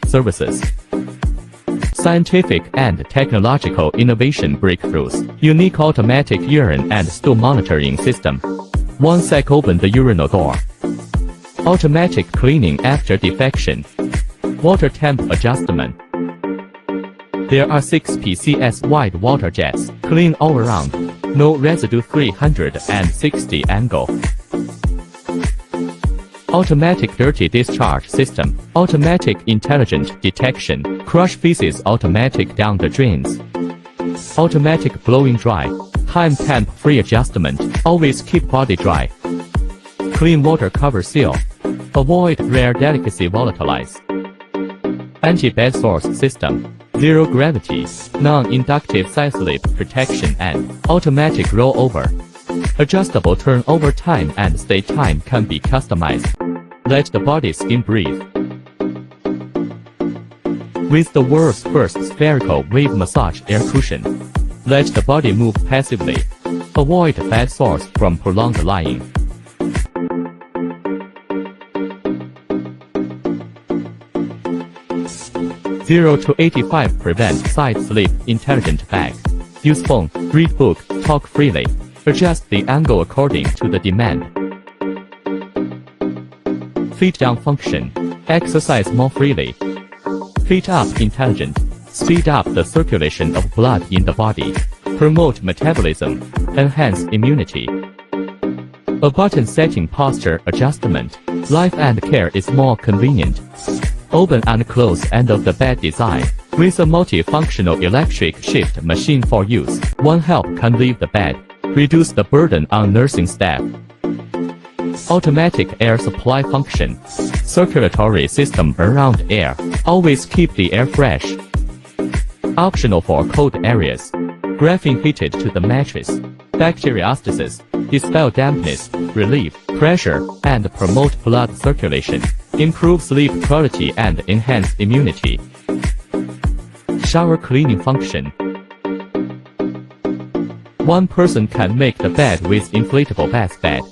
services. Scientific and technological innovation breakthroughs. Unique automatic urine and stool monitoring system. One sec open the urinal door. Automatic cleaning after defecation. Water temp adjustment. There are 6 PCS wide water jets, clean all around, no residue 360 angle. Automatic dirty discharge system, automatic intelligent detection, crush feces automatic down the drains. Automatic blowing dry, time temp free adjustment, always keep body dry. Clean water cover seal, avoid rare delicacy volatilize. Anti-bedsores system, zero gravity, non-inductive side slip protection and automatic rollover. Adjustable turnover time and stay time can be customized. Let the body skin breathe. With the world's first spherical wave massage air cushion, let the body move passively. Avoid bed sores from prolonged lying. Zero to 85 prevent side sleep intelligent bag. Use phone, read book, talk freely. Adjust the angle according to the demand. Feet down function. Exercise more freely. Feet up intelligent. Speed up the circulation of blood in the body. Promote metabolism. Enhance immunity. A button setting posture adjustment. Life and care is more convenient. Open and close end of the bed design. With a multifunctional electric shift machine for use, one help can leave the bed. Reduce the burden on nursing staff. Automatic air supply function. Circulatory system around air. Always keep the air fresh. Optional for cold areas. Graphene heated to the mattress. Bacteriostasis. Dispel dampness, relieve pressure, and promote blood circulation. Improve sleep quality and enhance immunity. Shower cleaning function. One person can make the bed with inflatable bath bed.